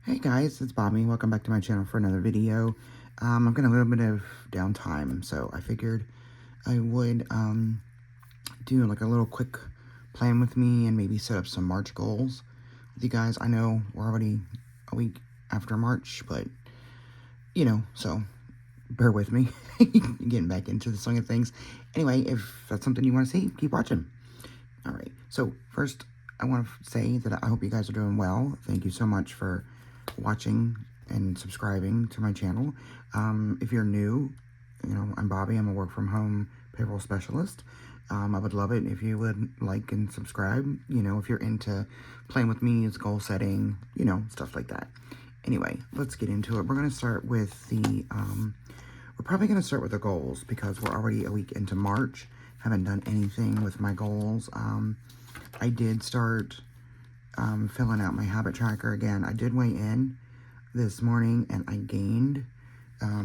Hey guys, it's Bobby. Welcome back to my channel for another video. I've got a little bit of downtime, so I figured I would do like a little quick plan with me and maybe set up some March goals with you guys. I know we're already a week after March, but so bear with me. Getting back into the swing of things. Anyway, if that's something you want to see, keep watching. All right, so first I want to say that I hope you guys are doing well. Thank you so much for watching and subscribing to my channel. If you're new, I'm Bobby. I'm a work from home payroll specialist. I would love it if you would like and subscribe, if you're into playing with me, it's goal setting, stuff like that. Anyway, let's get into it. We're going to start with we're probably going to start with the goals because we're already a week into March. Haven't done anything with my goals. I did start filling out my habit tracker again. I did weigh in this morning and I gained,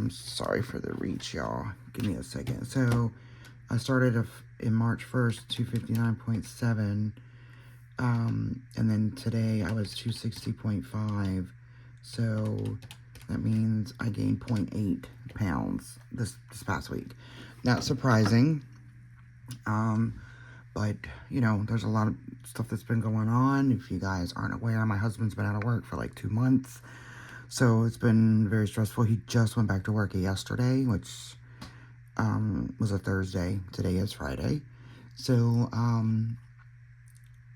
sorry for the reach, y'all. Give me a second. So I started in March 1st, 259.7. And then today I was 260.5. So that means I gained 0.8 pounds this past week. Not surprising. But, there's a lot of stuff that's been going on. If you guys aren't aware, my husband's been out of work for like 2 months. So it's been very stressful. He just went back to work yesterday, which was a Thursday. Today is Friday. So,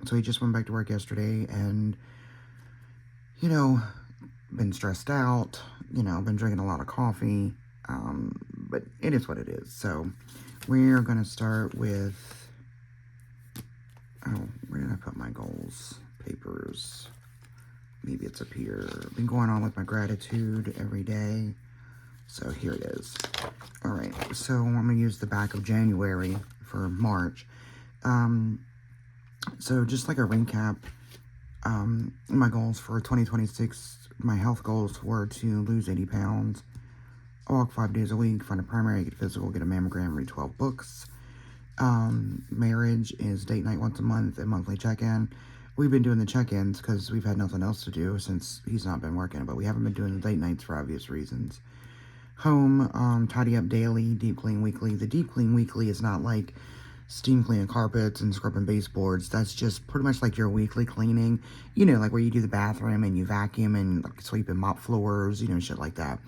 so he just went back to work yesterday and, been stressed out, been drinking a lot of coffee. But it is what it is. So we're going to start with, where did I put my goals? Papers. Maybe it's up here. Been going on with my gratitude every day. So here it is. All right. So I'm going to use the back of January for March. So just like a recap, my goals for 2026, my health goals were to lose 80 pounds, walk 5 days a week, find a primary, get physical, get a mammogram, read 12 books. Marriage is date night once a month and monthly check-in. We've been doing the check-ins because we've had nothing else to do since he's not been working, but we haven't been doing the date nights for obvious reasons. Home, tidy up daily, deep clean weekly. The deep clean weekly is not like steam cleaning carpets and scrubbing baseboards. That's just pretty much like your weekly cleaning, like where you do the bathroom and you vacuum and like sweep and mop floors, shit like that.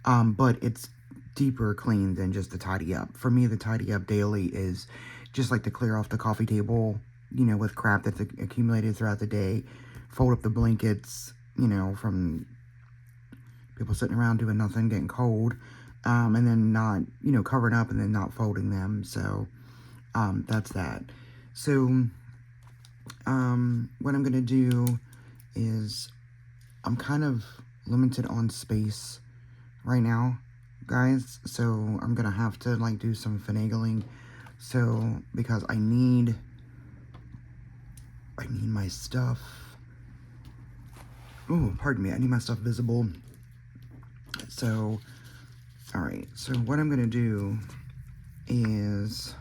But it's deeper clean than just the tidy up. For me, the tidy up daily is just like to clear off the coffee table, with crap that's accumulated throughout the day, fold up the blankets, from people sitting around doing nothing, getting cold, and then not, covering up and then not folding them. So, that's that. So, what I'm going to do is I'm kind of limited on space right now, guys, so I'm gonna have to like do some finagling. So because I need my stuff, pardon me, I need my stuff visible. So all right, so what I'm gonna do is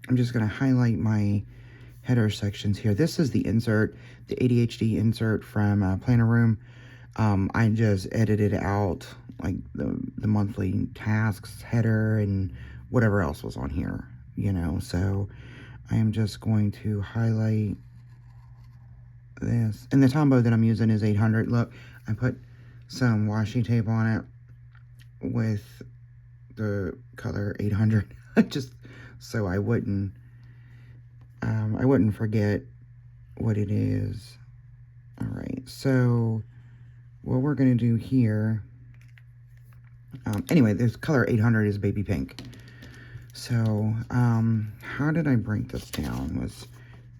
I'm just gonna highlight my header sections here. This is the insert, the ADHD insert from Planner Room. I just edited out like the monthly tasks header and whatever else was on here, so I am just going to highlight this. And the Tombow that I'm using is 800. Look, I put some washi tape on it with the color 800 just so I wouldn't forget what it is. All right, so what we're going to do here, anyway, this color 800 is baby pink. So, how did I break this down? It was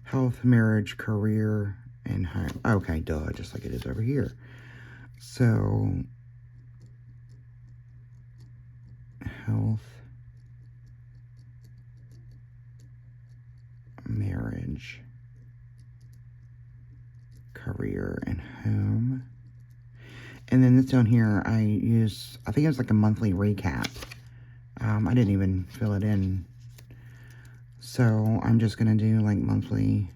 health, marriage, career, and home. Okay, duh, just like it is over here. So, health, marriage, career, and home. And then this down here, I think it was like a monthly recap. I didn't even fill it in. So I'm just going to do like monthly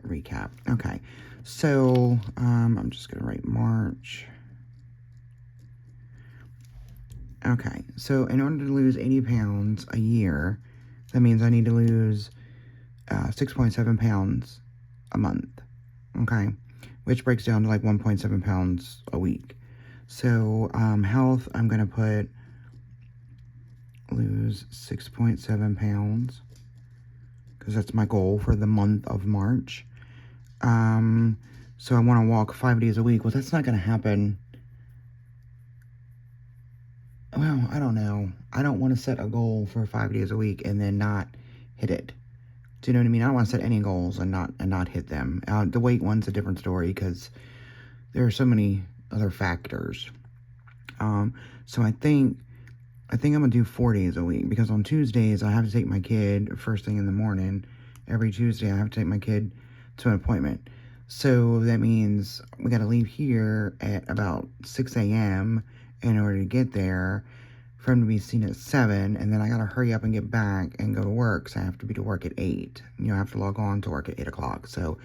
recap. Okay, so I'm just gonna write March. Okay, so in order to lose 80 pounds a year, that means I need to lose 6.7 pounds a month. Okay, which breaks down to like 1.7 pounds a week. So health, I'm gonna put lose 6.7 pounds because that's my goal for the month of March. So I want to walk 5 days a week. Well, that's not going to happen. Well, I don't know. I don't want to set a goal for 5 days a week and then not hit it. Do you know what I mean? I don't want to set any goals and not hit them. The weight one's a different story because there are so many other factors. So I think I'm gonna do 4 days a week because on Tuesdays I have to take my kid first thing in the morning. Every Tuesday I have to take my kid to an appointment. So that means we got to leave here at about 6 a.m. in order to get there for him to be seen at 7. And then I got to hurry up and get back and go to work. So I have to be to work at 8. You know, I have to log on to work at 8 o'clock. So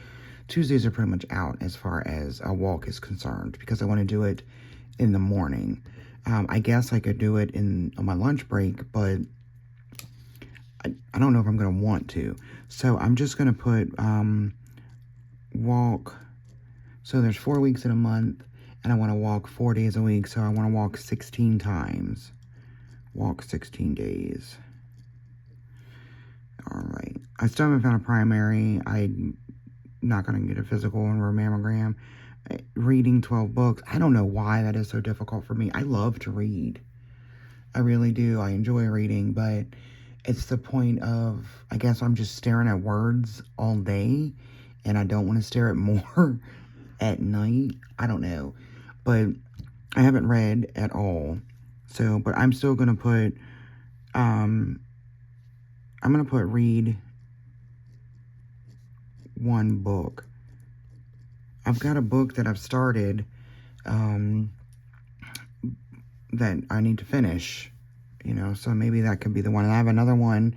Tuesdays are pretty much out as far as a walk is concerned because I want to do it in the morning. I guess I could do it on my lunch break, but I don't know if I'm going to want to. So I'm just going to put walk. So there's 4 weeks in a month, and I want to walk 4 days a week. So I want to walk 16 times. Walk 16 days. All right. I still haven't found a primary. I'm not going to get a physical or a mammogram. Reading 12 books. I don't know why that is so difficult for me. I love to read. I really do. I enjoy reading, but it's the point of, I guess I'm just staring at words all day, and I don't want to stare at more at night. I don't know. But I haven't read at all. So, but I'm still going to put, I'm going to put read 1 book. I've got a book that I've started that I need to finish, you know, so maybe that could be the one. And I have another one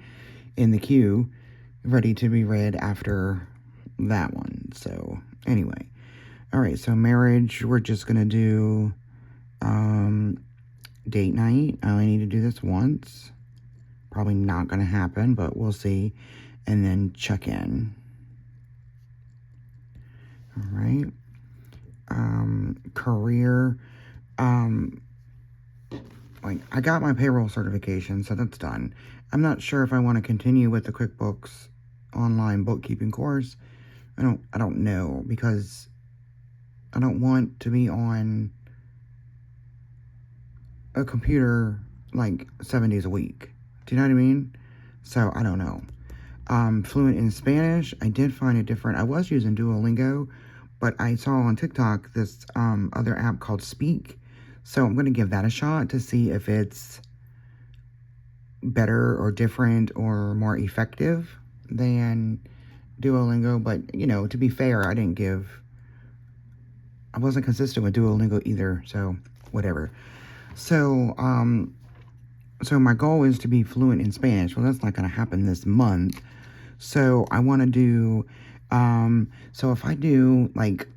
in the queue ready to be read after that one. So anyway, all right, so marriage, we're just going to do date night. I only need to do this once. Probably not going to happen, but we'll see. And then check in. All right. Career. Like, I got my payroll certification, so that's done. I'm not sure if I want to continue with the QuickBooks online bookkeeping course. I don't know, because I don't want to be on a computer like 7 days a week. Do you know what I mean? So I don't know. Fluent in Spanish. I did find it different. I was using Duolingo, but I saw on TikTok this other app called Speak. So I'm going to give that a shot to see if it's better or different or more effective than Duolingo. But, you know, to be fair, I wasn't consistent with Duolingo either. So whatever. So, so my goal is to be fluent in Spanish. Well, that's not going to happen this month. So I want to do, so if I do like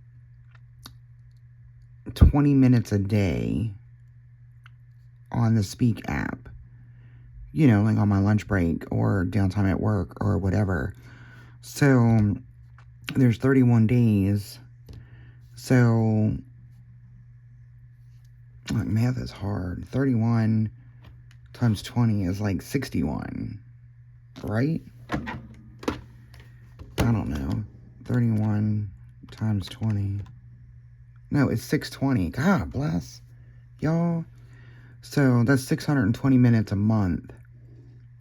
20 minutes a day on the Speak app, you know, like on my lunch break or downtime at work or whatever. So there's 31 days. So like, math is hard. 31 times 20 is like 61, right? I don't know. 31 times 20. No, it's 620. God bless y'all. So that's 620 minutes a month,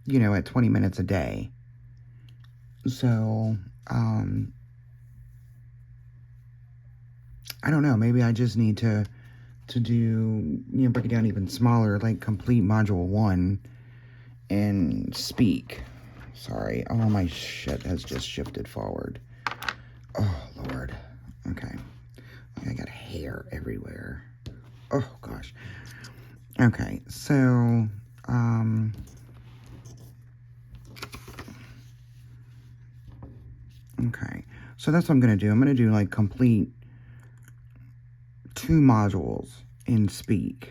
you know, at 20 minutes a day. So, I don't know. Maybe I just need to do, you know, break it down even smaller, like complete module 1 and Speak. Sorry, all my shit has just shifted forward. Oh, Lord. Okay. I got hair everywhere. Oh, gosh. Okay, so, Okay, so that's what I'm going to do. I'm going to do like complete 2 modules in Speak.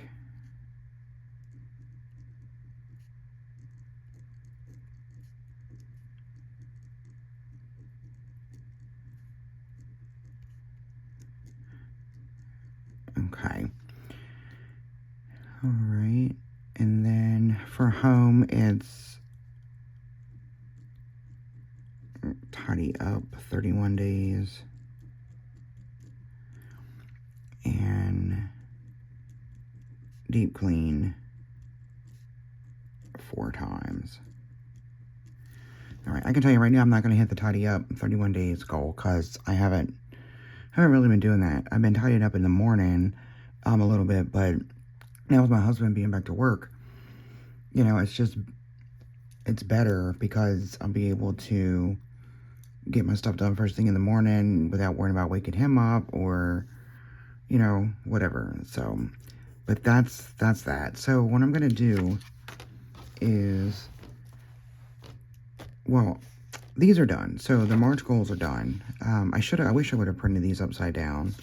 Okay. All right. And then for home, it's tidy up 31 days. And deep clean 4 times. All right, I can tell you right now I'm not going to hit the tidy up 31 days goal because I haven't really been doing that. I've been tidying up in the morning a little bit, but now with my husband being back to work, you know, it's better because I'll be able to get my stuff done first thing in the morning without worrying about waking him up or, you know, whatever. So, but that's that. So what I'm going to do is, well, these are done. So the March goals are done. I wish I would have printed these upside down,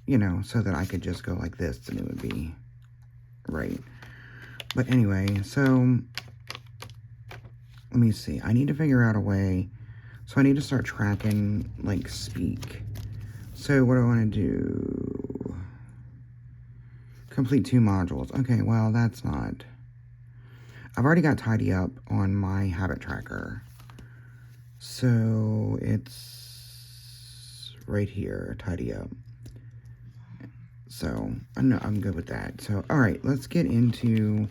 you know, so that I could just go like this and it would be right. But anyway, so let me see. I need to figure out a way. So I need to start tracking like Speak. So what do I want to do? Complete 2 modules. Okay, well, that's not. I've already got tidy up on my habit tracker. So it's right here, tidy up. So I'm good with that. So, all right, let's get into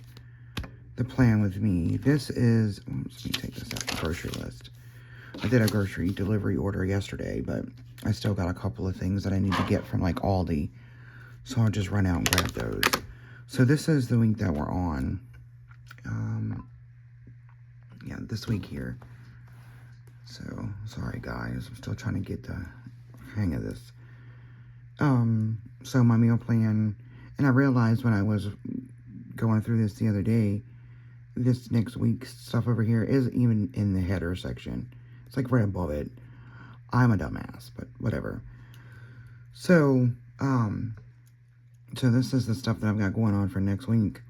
the plan with me. This is, oops, let me take this out, the grocery list. I did a grocery delivery order yesterday, but I still got a couple of things that I need to get from like Aldi. So I'll just run out and grab those. So this is the week that we're on. Yeah, this week here. So, sorry guys, I'm still trying to get the hang of this. So my meal plan, and I realized when I was going through this the other day, this next week's stuff over here is even in the header section. It's like right above it. I'm a dumbass, but whatever. So, so this is the stuff that I've got going on for next week.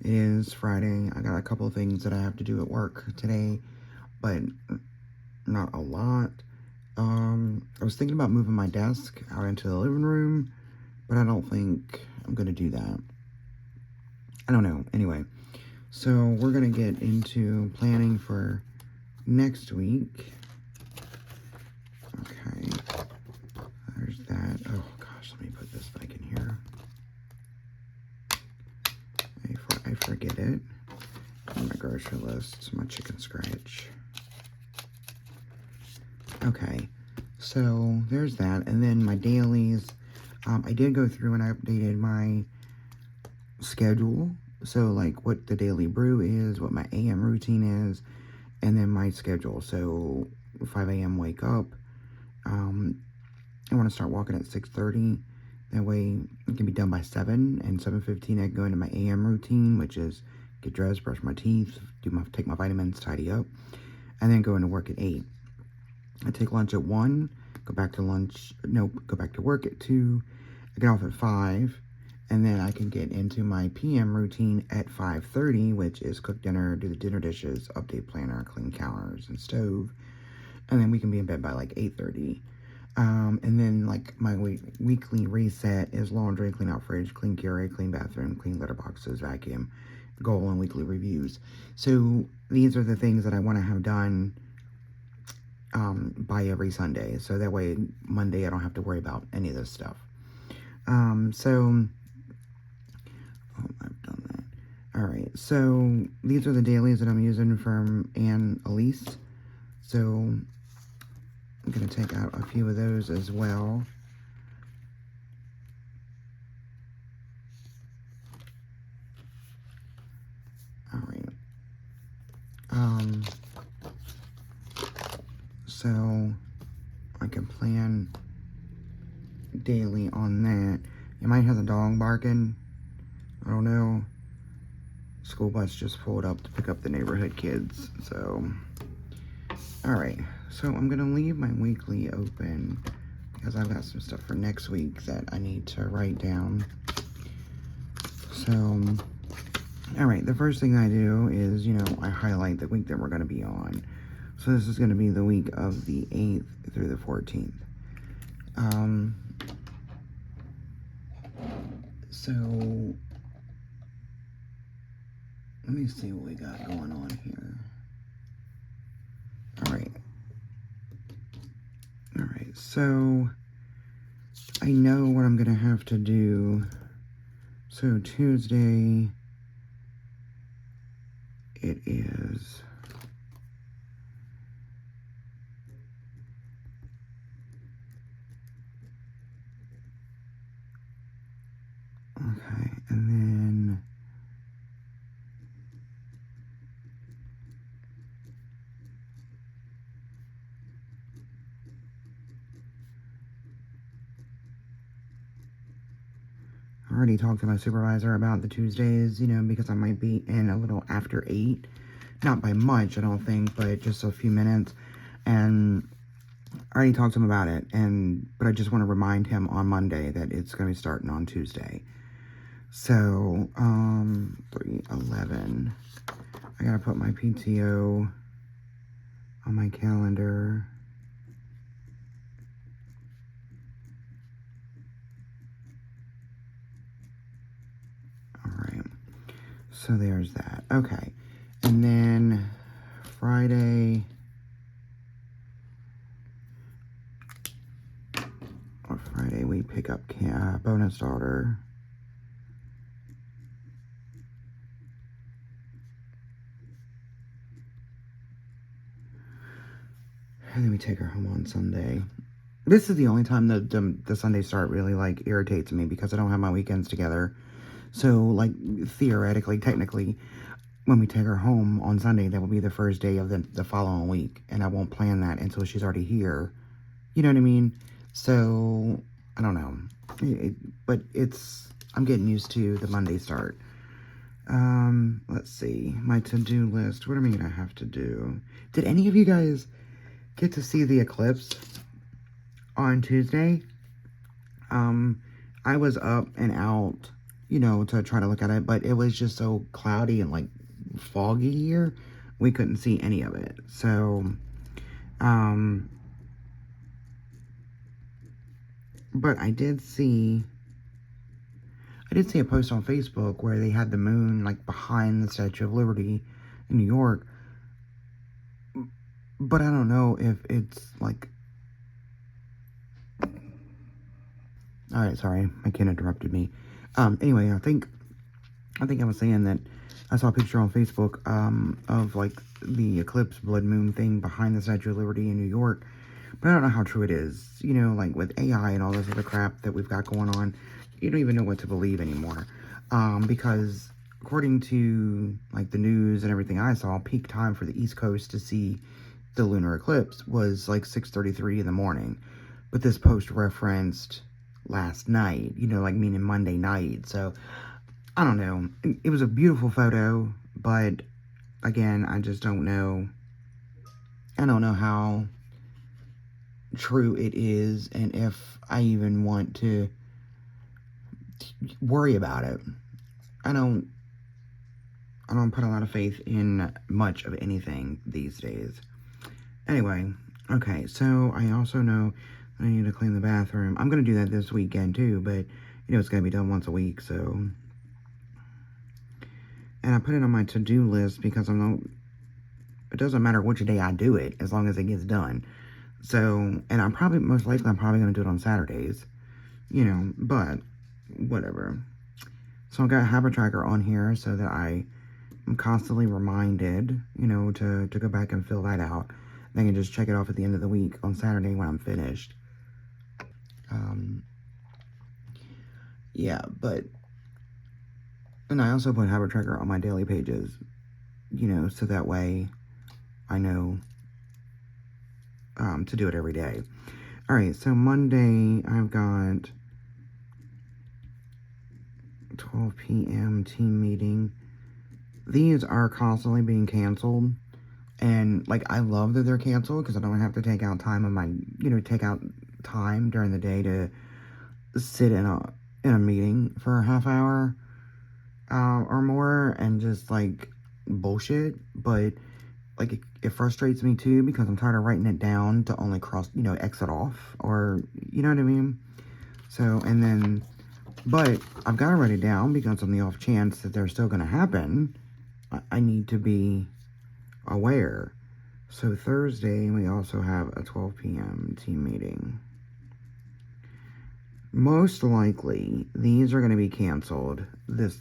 It is Friday. I got a couple of things that I have to do at work today, but not a lot. I was thinking about moving my desk out into the living room, but I don't think I'm going to do that. I don't know. Anyway, so we're going to get into planning for next week. Okay. There's that. Oh, gosh, let me put this back in here. I forget it. On my grocery list, my chicken scratch. Okay, so there's that. And then my dailies. I did go through and I updated my schedule. So, like, what the daily brew is, what my AM routine is, and then my schedule. So, 5 a.m. wake up. I want to start walking at 6:30. That way, it can be done by 7. And 7:15, I can go into my AM routine, which is get dressed, brush my teeth, take my vitamins, tidy up, and then go into work at 8. I take lunch at 1, go back to work at 2, I get off at 5, and then I can get into my PM routine at 5:30, which is cook dinner, do the dinner dishes, update planner, clean counters and stove, and then we can be in bed by like 8:30. And then like my weekly reset is laundry, clean out fridge, clean Keurig, clean bathroom, clean litter boxes, vacuum, goal and weekly reviews. So these are the things that I want to have done by every Sunday. So that way Monday I don't have to worry about any of this stuff. I've done that. All right. So these are the dailies that I'm using from Ann Elise. So I'm going to take out a few of those as well. All right. So I can plan daily on that. You might have the dog barking. I don't know. School bus just pulled up to pick up the neighborhood kids. So, Alright, so I'm going to leave my weekly open because I've got some stuff for next week that I need to write down. So, alright, the first thing I do is, I highlight the week that we're going to be on. So this is going to be the week of the 8th through the 14th. So, let me see what we got going on here. Alright, so I know what I'm going to have to do. So Tuesday, it is... Okay, and then... I already talked to my supervisor about the Tuesdays, because I might be in a little after 8. Not by much, I don't think, but just a few minutes. And I already talked to him about it, but I just want to remind him on Monday that it's going to be starting on Tuesday. So, 3/11. I gotta put my PTO on my calendar. Alright. So there's that. Okay. And then Friday... Friday we pick up bonus daughter. And then we take her home on Sunday. This is the only time the Sunday start really, irritates me because I don't have my weekends together. So, theoretically, technically, when we take her home on Sunday, that will be the first day of the following week. And I won't plan that until she's already here. You know what I mean? So, I don't know. But I'm getting used to the Monday start. Let's see. My to-do list. What am I going to have to do? Did any of you guys get to see the eclipse on Tuesday? I was up and out, to try to look at it, but it was just so cloudy and, foggy here. We couldn't see any of it. So, but I did see a post on Facebook where they had the moon, behind the Statue of Liberty in New York. But I don't know if it's, Alright, sorry. My kid interrupted me. Anyway, I think I was saying that I saw a picture on Facebook, of, the eclipse blood moon thing behind the Statue of Liberty in New York. But I don't know how true it is. With AI and all this other crap that we've got going on, you don't even know what to believe anymore. Because according to, the news and everything I saw, peak time for the East Coast to see the lunar eclipse was, 6:33 in the morning. But this post referenced last night, meaning Monday night. So, I don't know. It was a beautiful photo, but, again, I just don't know. I don't know how true it is, and if I even want to worry about it. I don't put a lot of faith in much of anything these days. Anyway, okay, so I also know I need to clean the bathroom. I'm going to do that this weekend too, but, it's going to be done once a week, so. And I put it on my to-do list because it doesn't matter which day I do it, as long as it gets done. So, and I'm probably going to do it on Saturdays, but whatever. So I've got a habit tracker on here so that I am constantly reminded, to go back and fill that out. Then I can just check it off at the end of the week on Saturday when I'm finished. Yeah, and I also put habit tracker on my daily pages, so that way I know to do it every day. Alright, so Monday I've got 12 p.m. team meeting. These are constantly being canceled And, like, I love that they're canceled because I don't have to take out time of my, take out time during the day to sit in a meeting for a half hour or more and just, like, bullshit. But, like, it frustrates me, too, because I'm tired of writing it down to only exit off, or, you know what I mean? So, and then, but I've got to write it down because on the off chance that they're still going to happen, I need to be aware. So Thursday, we also have a 12 p.m. team meeting. Most likely, these are going to be canceled this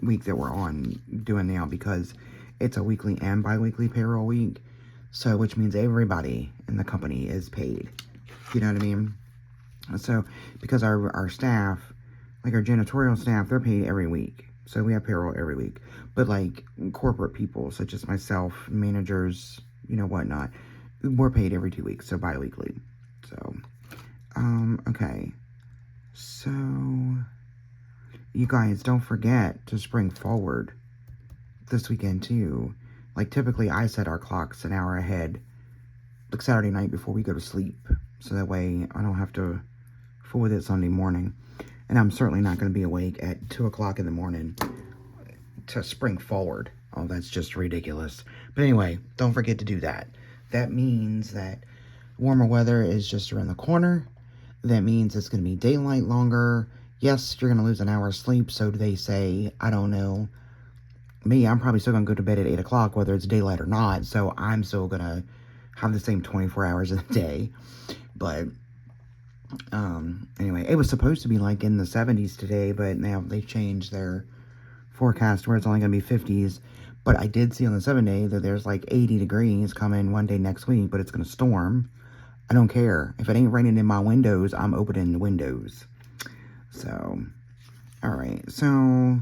week that we're on doing now because it's a weekly and bi-weekly payroll week. So, which means everybody in the company is paid. You know what I mean? So, because our staff, like our janitorial staff, they're paid every week. So we have payroll every week. But like corporate people, such as myself, managers, whatnot, we're paid every 2 weeks, so bi-weekly. So, okay. So, you guys, don't forget to spring forward this weekend, too. Like, typically, I set our clocks an hour ahead, like Saturday night before we go to sleep. So that way, I don't have to fool with it Sunday morning. And I'm certainly not going to be awake at 2 o'clock in the morning to spring forward. Oh, that's just ridiculous. But anyway, don't forget to do that. That means that warmer weather is just around the corner. That means it's going to be daylight longer. Yes, you're going to lose an hour of sleep, so they say. I don't know. Me, I'm probably still going to go to bed at 8 o'clock, whether it's daylight or not. So I'm still going to have the same 24 hours a day. But anyway, it was supposed to be like in the 70s today, but now they changed their forecast where it's only going to be 50s. But I did see on the 7-day that there's like 80 degrees coming one day next week, but it's going to storm. I don't care. If it ain't raining in my windows, I'm opening the windows. So, alright. So,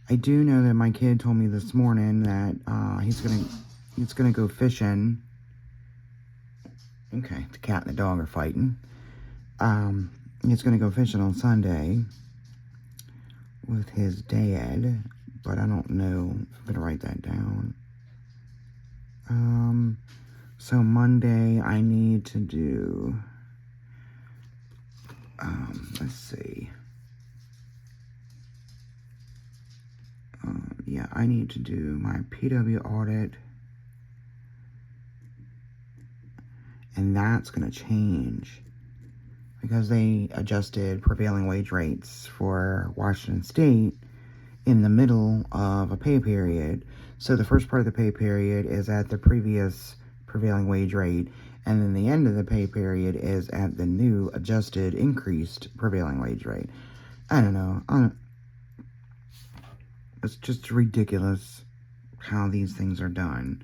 I do know that my kid told me this morning that he's gonna go fishing. Okay, the cat and the dog are fighting. He's gonna go fishing on Sunday with his dad, but I don't know if I'm gonna write that down. So Monday I need to do, let's see. Yeah, I need to do my PW audit, and that's going to change because they adjusted prevailing wage rates for Washington State in the middle of a pay period. So the first part of the pay period is at the previous prevailing wage rate, and then the end of the pay period is at the new adjusted increased prevailing wage rate. I don't know. It's just ridiculous how these things are done.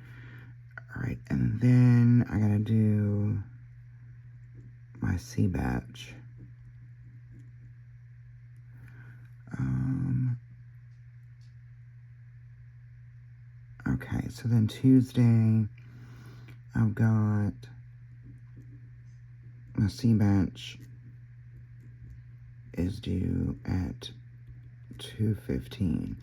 Alright, and then I gotta do my C batch. Okay, so then Tuesday, I've got my C batch is due at 2:15.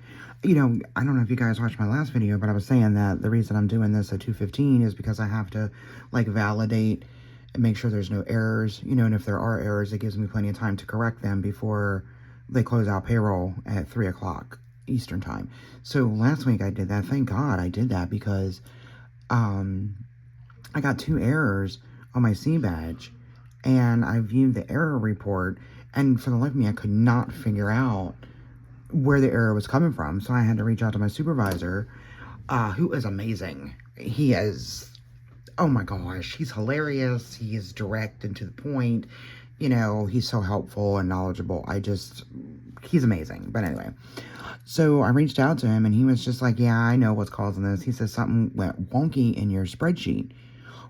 I don't know if you guys watched my last video, but I was saying that the reason I'm doing this at 2:15 is because I have to, like, validate and make sure there's no errors, and if there are errors, it gives me plenty of time to correct them before they close out payroll at 3 o'clock Eastern time. So last week I did that. Thank God I did that because I got 2 errors on my C badge, and I viewed the error report, and for the life of me, I could not figure out where the error was coming from. So I had to reach out to my supervisor, who is amazing. He is, oh my gosh, he's hilarious. He is direct and to the point. He's so helpful and knowledgeable. He's amazing. But anyway, so I reached out to him, and he was just like, yeah, I know what's causing this. He says something went wonky in your spreadsheet.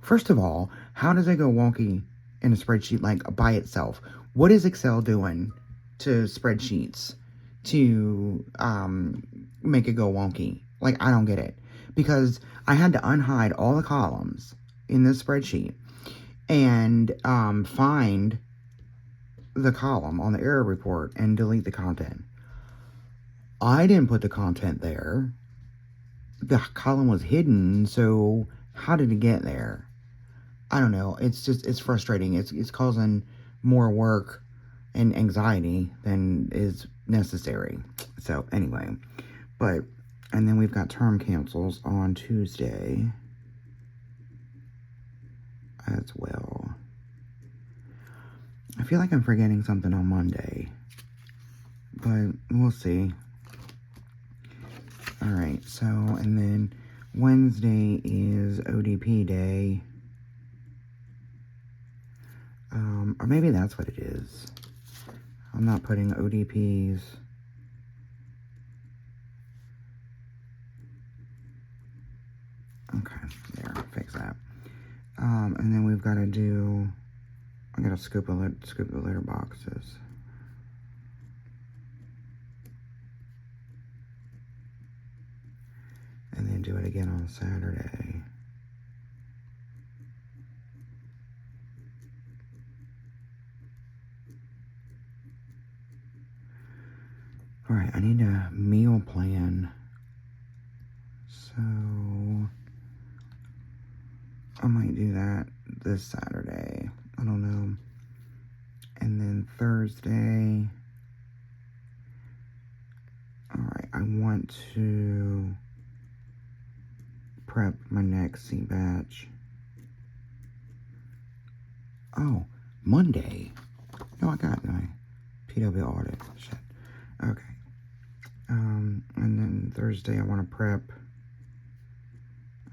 First of all, how does it go wonky in a spreadsheet, like, by itself? What is Excel doing to spreadsheets to make it go wonky? Like, I don't get it. Because I had to unhide all the columns in this spreadsheet and find the column on the error report and delete the content. I didn't put the content there. the column was hidden, so how did it get there? I don't know. It's frustrating. It's causing more work and anxiety than is necessary. So anyway, but and then we've got term cancels on Tuesday as well. I feel like I'm forgetting something on Monday, but we'll see. Alright, so, and then Wednesday is ODP day. Or maybe that's what it is. I'm not putting ODPs. Okay, there, fix that. And then we've got to do, I gotta scoop the litter boxes. And then do it again on Saturday. Alright, I need a meal plan. So, I might do that this Saturday. I don't know. And then Thursday, alright, I want to prep my next seed batch. Oh, Monday. No, I got my PW audit. Shit. Okay. And then Thursday I want to prep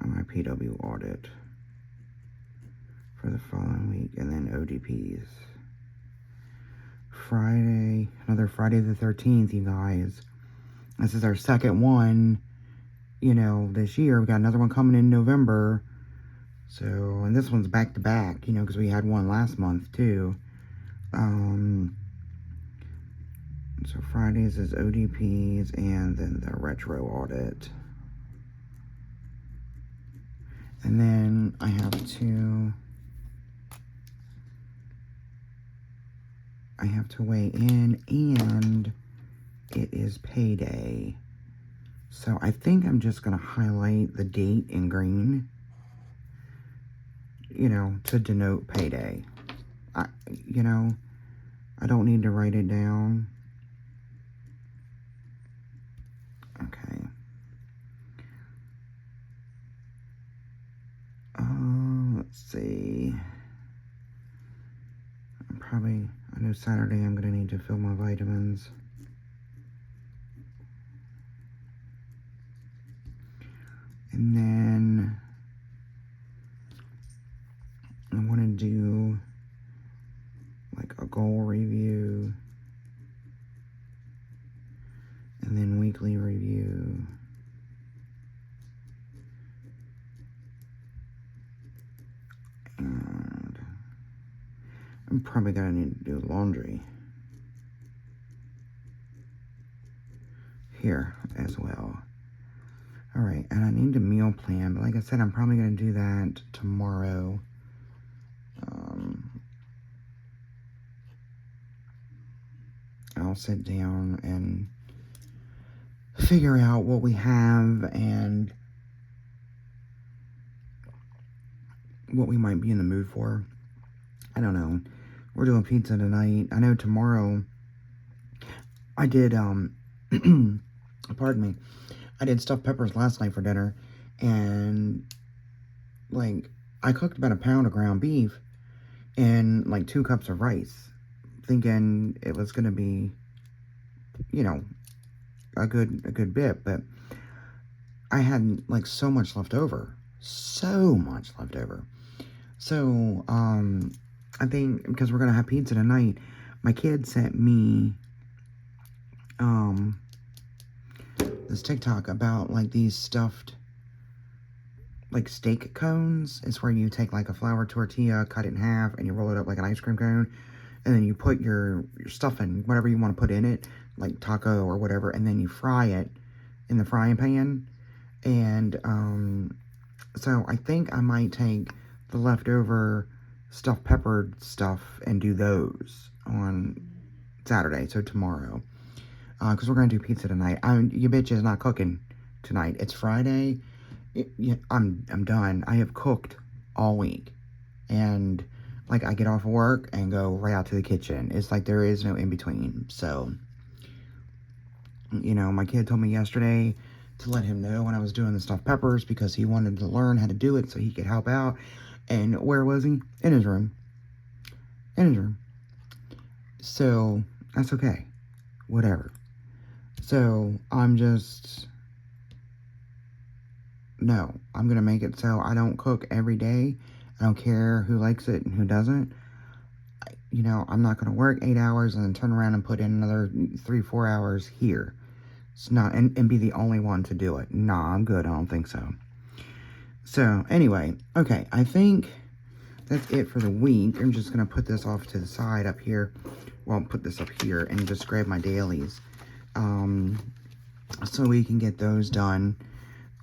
my PW audit for the following week, and then ODPs. Friday, another Friday the 13th, you guys. This is our second one, you know, this year. We got another one coming in November. So, and this one's back to back, you know, because we had one last month too. So Fridays is ODPs and then the retro audit. And then I have to weigh in, and it is payday. So I think I'm just going to highlight the date in green, you know, to denote payday. I don't need to write it down. Okay. Let's see. I know Saturday I'm going to need to fill my vitamins. And then I want to do like a goal review. And then weekly review. And I'm probably going to need to do laundry here as well. Alright, and I need a meal plan, but like I said, I'm probably going to do that tomorrow. I'll sit down and figure out what we have and what we might be in the mood for. I don't know. We're doing pizza tonight. I know tomorrow I did, pardon me, I did stuffed peppers last night for dinner, and, like, I cooked about a pound of ground beef and, like, 2 cups of rice, thinking it was going to be, you know, a good bit, but I had, like, so much left over. So, I think, because we're going to have pizza tonight, my kid sent me, this TikTok about, like, these stuffed, like, steak cones. It's where you take, like, a flour tortilla, cut it in half, and you roll it up like an ice cream cone, and then you put your stuffing, whatever you want to put in it, like taco or whatever, and then you fry it in the frying pan. And, so I think I might take the leftover stuffed peppered stuff and do those on Saturday, so tomorrow. Because we're going to do pizza tonight. You bitch is not cooking tonight. It's Friday. I'm done. I have cooked all week. And, like, I get off of work and go right out to the kitchen. It's like there is no in-between. So, you know, my kid told me yesterday to let him know when I was doing the stuffed peppers because he wanted to learn how to do it so he could help out. And where was he? In his room. In his room. So, that's okay. Whatever. So, I'm going to make it so I don't cook every day. I don't care who likes it and who doesn't. You know, I'm not going to work 8 hours and then turn around and put in another 3-4 hours here. It's not, and be the only one to do it. Nah, I'm good. I don't think so. So, anyway, okay, I think that's it for the week. I'm just going to put this off to the side up here. Well, put this up here and just grab my dailies. So we can get those done.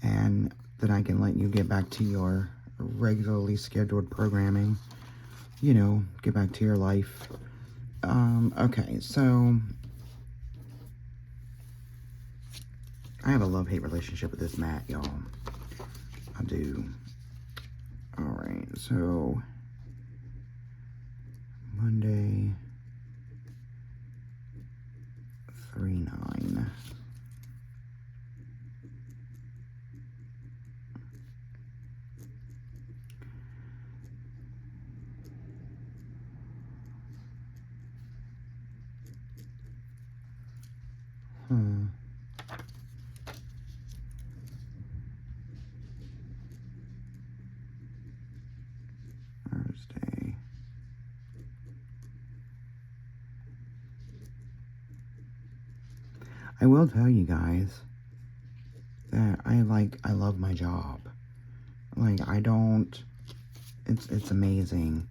And then I can let you get back to your regularly scheduled programming. You know, get back to your life. Okay, so I have a love-hate relationship with this mat, y'all. I do. Alright, so Monday, 3/9. Thursday. I will tell you guys that I love my job. Like, it's amazing.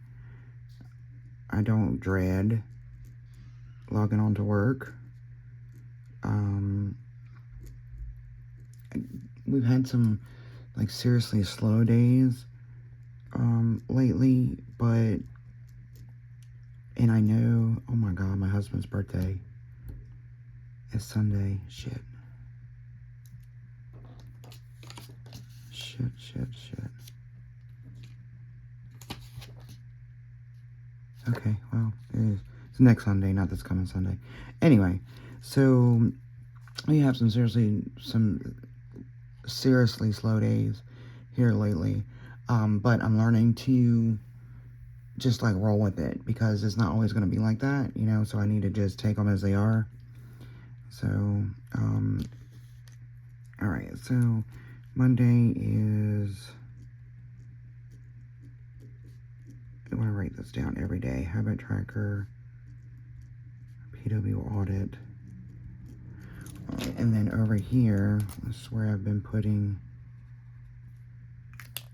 I don't dread logging on to work. We've had some, like, seriously slow days, lately, but, and I know, oh my God, my husband's birthday is Sunday. Shit. Okay, well, it's next Sunday, not this coming Sunday. Anyway, so we have some seriously slow days here lately. But I'm learning to just, like, roll with it because it's not always going to be like that, you know, so I need to just take them as they are. So, alright, so Monday is, I want to write this down every day. Habit tracker, PW audit. And then over here, this is where I've been putting,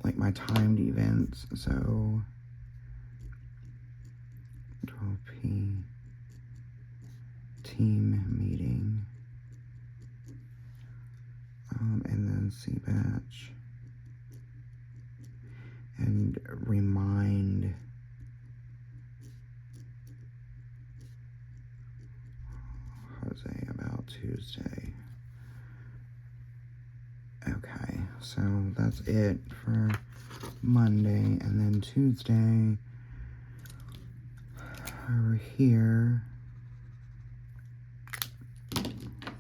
like, my timed events. So 12p team meeting, and then C-batch, and remind Jose about Tuesday. Okay, so that's it for Monday, and then Tuesday, over here,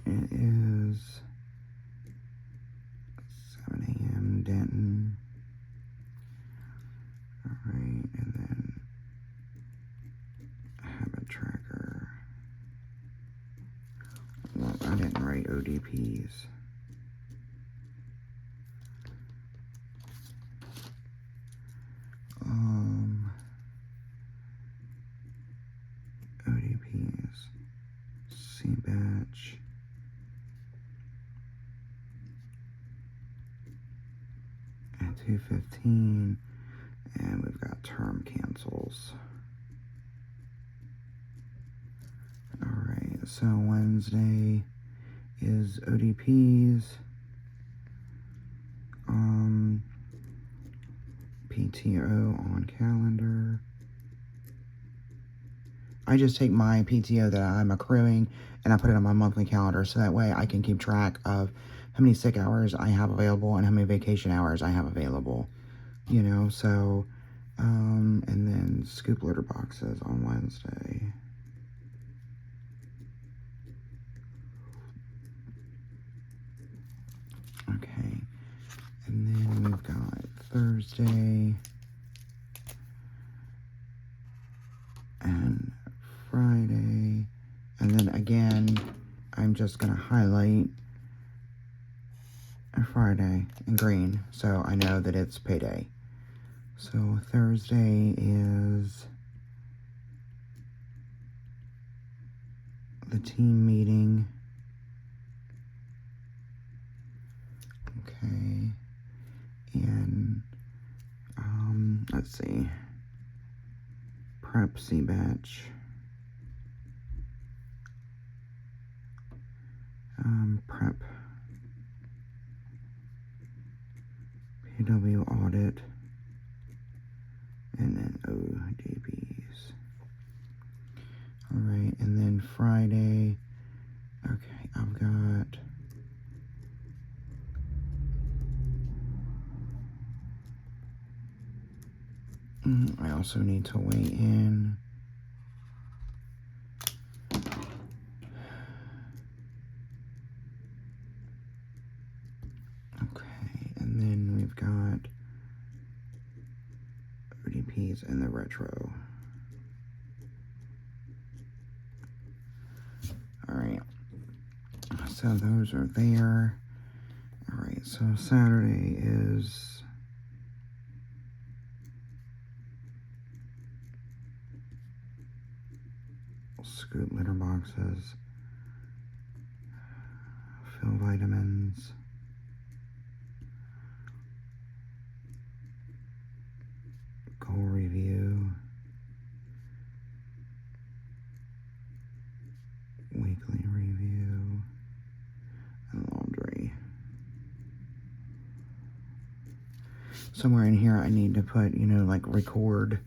it is 7 a.m. Denton. Alright, and then habit tracker. Well, I didn't write ODPs. ODPs, C-batch, at 2:15, and we've got term cancels. Alright, so Wednesday is ODPs, PTO on calendar. I just take my PTO that I'm accruing and I put it on my monthly calendar so that way I can keep track of how many sick hours I have available and how many vacation hours I have available, you know, so, and then scoop litter boxes on Wednesday. Okay, and then we've got Thursday and Friday, and then again, I'm just going to highlight a Friday in green, so I know that it's payday. So Thursday is the team meeting. Okay, and let's see, prep C batch, prep PW audit, and then ODPs. All right, and then Friday, okay, I've got I also need to weigh in. Okay, and then we've got ODPs and the retro. All right, so those are there. All right, so Saturday is scoop litter boxes, fill vitamins, goal review, weekly review, and laundry. Somewhere in here I need to put, you know, like record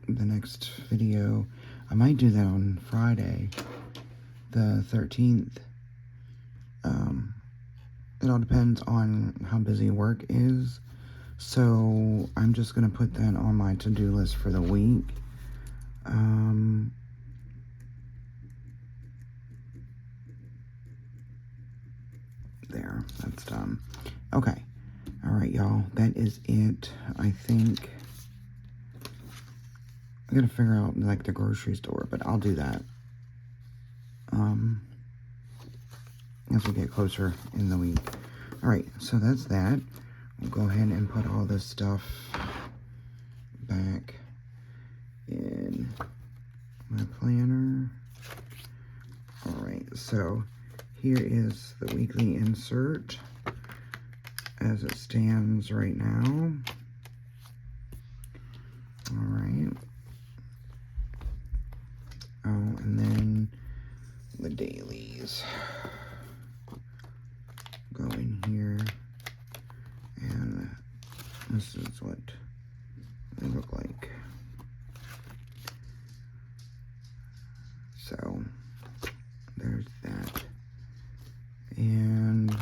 the next video. I might do that on Friday, the 13th. It all depends on how busy work is. So I'm just going to put that on my to-do list for the week. There, that's done. Okay. All right, y'all. That is it. I think I gotta figure out like the grocery store, but I'll do that as we get closer in the week. All right, so that's that. We'll go ahead and put all this stuff back in my planner. All right, so here is the weekly insert as it stands right now. All right. Oh, and then the dailies go in here, and this is what they look like. So there's that. And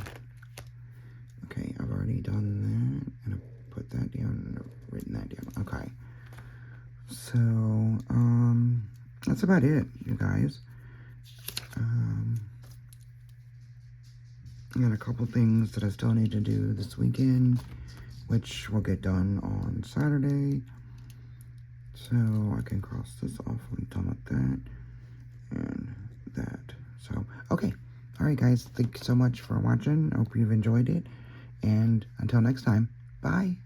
okay, I've already done that, and I put that down and I've written that down. Okay. So that's about it, you guys. I got a couple things that I still need to do this weekend, which will get done on Saturday. So I can cross this off. I'm done with that and that. So, okay. All right, guys. Thank you so much for watching. I hope you've enjoyed it. And until next time, bye.